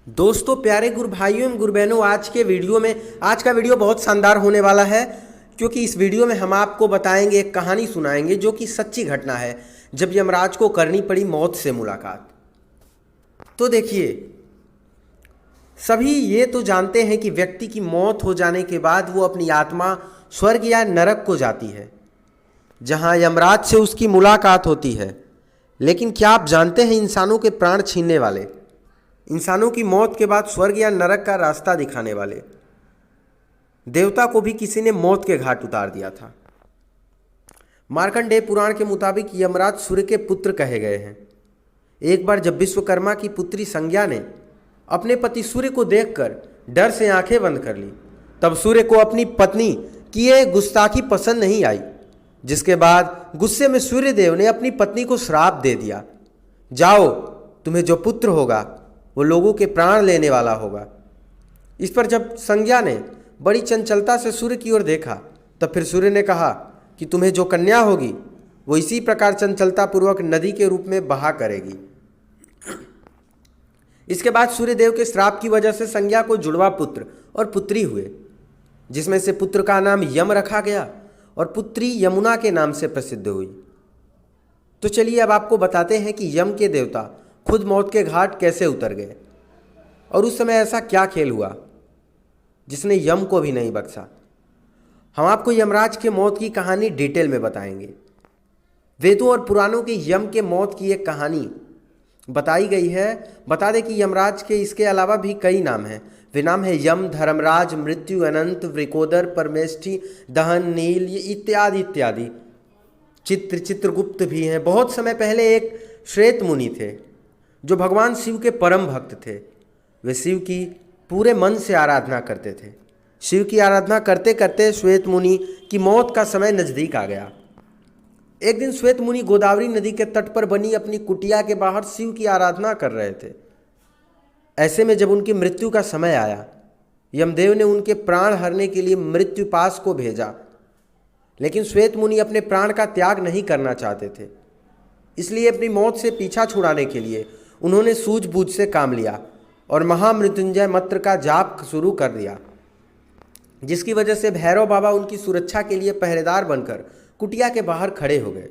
दोस्तों, प्यारे गुरु भाइयों एवं गुरु बहनों, आज का वीडियो बहुत शानदार होने वाला है। क्योंकि इस वीडियो में हम आपको बताएंगे, एक कहानी सुनाएंगे जो कि सच्ची घटना है, जब यमराज को करनी पड़ी मौत से मुलाकात। तो देखिए, सभी ये तो जानते हैं कि व्यक्ति की मौत हो जाने के बाद वो अपनी आत्मा स्वर्ग या नरक को जाती है, जहाँ यमराज से उसकी मुलाकात होती है। लेकिन क्या आप जानते हैं, इंसानों के प्राण छीनने वाले, इंसानों की मौत के बाद स्वर्ग या नरक का रास्ता दिखाने वाले देवता को भी किसी ने मौत के घाट उतार दिया था। मार्कंडेय पुराण के मुताबिक यमराज सूर्य के पुत्र कहे गए हैं। एक बार जब विश्वकर्मा की पुत्री संज्ञा ने अपने पति सूर्य को देखकर डर से आंखें बंद कर ली, तब सूर्य को अपनी पत्नी की ये गुस्ताखी पसंद नहीं आई, जिसके बाद गुस्से में सूर्यदेव ने अपनी पत्नी को श्राप दे दिया, जाओ, तुम्हें जो पुत्र होगा वो लोगों के प्राण लेने वाला होगा। इस पर जब संज्ञा ने बड़ी चंचलता से सूर्य की ओर देखा, तब फिर सूर्य ने कहा कि तुम्हें जो कन्या होगी वो इसी प्रकार चंचलता पूर्वक नदी के रूप में बहा करेगी। इसके बाद सूर्यदेव के श्राप की वजह से संज्ञा को जुड़वा पुत्र और पुत्री हुए, जिसमें से पुत्र का नाम यम रखा गया और पुत्री यमुना के नाम से प्रसिद्ध हुई। तो चलिए अब आपको बताते हैं कि यम के देवता खुद मौत के घाट कैसे उतर गए और उस समय ऐसा क्या खेल हुआ जिसने यम को भी नहीं बख्शा। हम आपको यमराज के मौत की कहानी डिटेल में बताएंगे। वेदों और पुराणों के यम के मौत की एक कहानी बताई गई है। बता दें कि यमराज के इसके अलावा भी कई नाम हैं। वे नाम है यम, धर्मराज, मृत्यु, अनंत, वृकोदर, परमेष्ठी, दहन, नील इत्यादि इत्यादि। चित्रगुप्त भी हैं। बहुत समय पहले एक श्वेत मुनि थे जो भगवान शिव के परम भक्त थे। वे शिव की पूरे मन से आराधना करते थे। शिव की आराधना करते करते श्वेत मुनि की मौत का समय नज़दीक आ गया। एक दिन श्वेत मुनि गोदावरी नदी के तट पर बनी अपनी कुटिया के बाहर शिव की आराधना कर रहे थे। ऐसे में जब उनकी मृत्यु का समय आया, यमदेव ने उनके प्राण हरने के लिए मृत्युपाश को भेजा। लेकिन श्वेत मुनि अपने प्राण का त्याग नहीं करना चाहते थे, इसलिए अपनी मौत से पीछा छुड़ाने के लिए उन्होंने सूझबूझ से काम लिया और महामृत्युंजय मंत्र का जाप शुरू कर दिया, जिसकी वजह से भैरव बाबा उनकी सुरक्षा के लिए पहरेदार बनकर कुटिया के बाहर खड़े हो गए।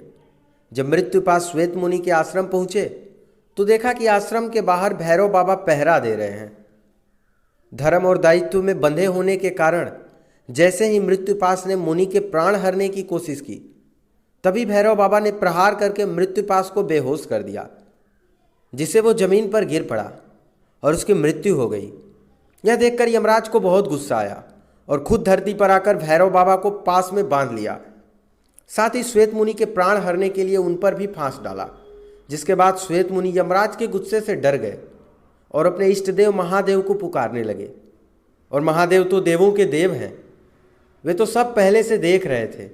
जब मृत्युपाश श्वेत मुनि के आश्रम पहुँचे तो देखा कि आश्रम के बाहर भैरव बाबा पहरा दे रहे हैं। धर्म और दायित्व में बंधे होने के कारण जैसे ही मृत्युपाश ने मुनि के प्राण हरने की कोशिश की, तभी भैरव बाबा ने प्रहार करके मृत्युपाश को बेहोश कर दिया, जिससे वो जमीन पर गिर पड़ा और उसकी मृत्यु हो गई। यह देखकर यमराज को बहुत गुस्सा आया और खुद धरती पर आकर भैरव बाबा को पास में बांध लिया। साथ ही श्वेत मुनि के प्राण हरने के लिए उन पर भी फांस डाला, जिसके बाद श्वेत मुनि यमराज के गुस्से से डर गए और अपने इष्ट देव महादेव को पुकारने लगे। और महादेव तो देवों के देव हैं, वे तो सब पहले से देख रहे थे।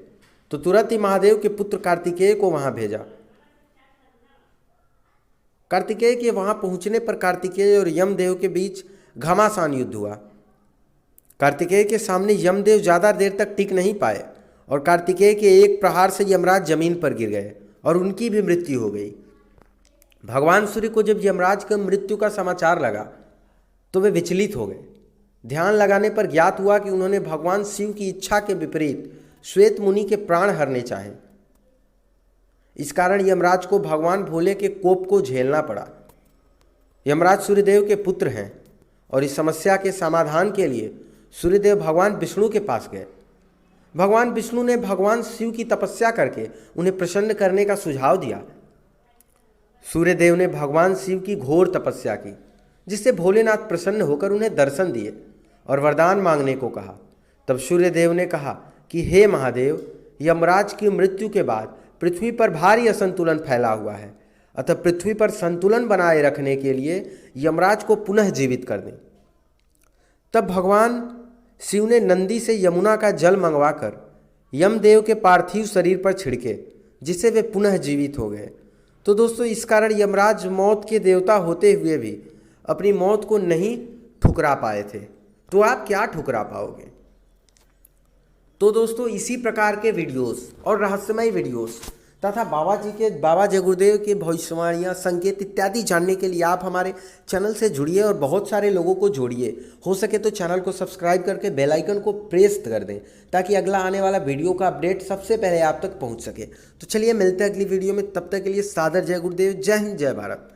तो तुरंत ही महादेव के पुत्र कार्तिकेय को वहां भेजा। कार्तिकेय के वहां पहुंचने पर कार्तिकेय और यमदेव के बीच घमासान युद्ध हुआ। कार्तिकेय के सामने यमदेव ज़्यादा देर तक टिक नहीं पाए और कार्तिकेय के एक प्रहार से यमराज जमीन पर गिर गए और उनकी भी मृत्यु हो गई। भगवान सूर्य को जब यमराज की मृत्यु का समाचार लगा तो वे विचलित हो गए। ध्यान लगाने पर ज्ञात हुआ कि उन्होंने भगवान शिव की इच्छा के विपरीत श्वेत मुनि के प्राण हरने चाहे। इस कारण यमराज को भगवान भोले के कोप को झेलना पड़ा। यमराज सूर्यदेव के पुत्र हैं और इस समस्या के समाधान के लिए सूर्यदेव भगवान विष्णु के पास गए। भगवान विष्णु ने भगवान शिव की तपस्या करके उन्हें प्रसन्न करने का सुझाव दिया। सूर्यदेव ने भगवान शिव की घोर तपस्या की, जिससे भोलेनाथ प्रसन्न होकर उन्हें दर्शन दिए और वरदान मांगने को कहा। तब सूर्यदेव ने कहा कि हे महादेव, यमराज की मृत्यु के बाद पृथ्वी पर भारी असंतुलन फैला हुआ है, अतः पृथ्वी पर संतुलन बनाए रखने के लिए यमराज को पुनः जीवित कर दें। तब भगवान शिव ने नंदी से यमुना का जल मंगवाकर यमदेव के पार्थिव शरीर पर छिड़के, जिससे वे पुनः जीवित हो गए। तो दोस्तों, इस कारण यमराज मौत के देवता होते हुए भी अपनी मौत को नहीं ठुकरा पाए थे। तो आप क्या ठुकरा पाओगे? तो दोस्तों, इसी प्रकार के वीडियोस और रहस्यमय वीडियोस तथा बाबा जय गुरुदेव के भविष्यवाणियाँ, संकेत इत्यादि जानने के लिए आप हमारे चैनल से जुड़िए और बहुत सारे लोगों को जोड़िए। हो सके तो चैनल को सब्सक्राइब करके बेल आइकन को प्रेस कर दें ताकि अगला आने वाला वीडियो का अपडेट सबसे पहले आप तक पहुंच सके। तो चलिए मिलते हैं अगली वीडियो में, तब तक के लिए सादर जय गुरुदेव, जय हिंद, जय भारत।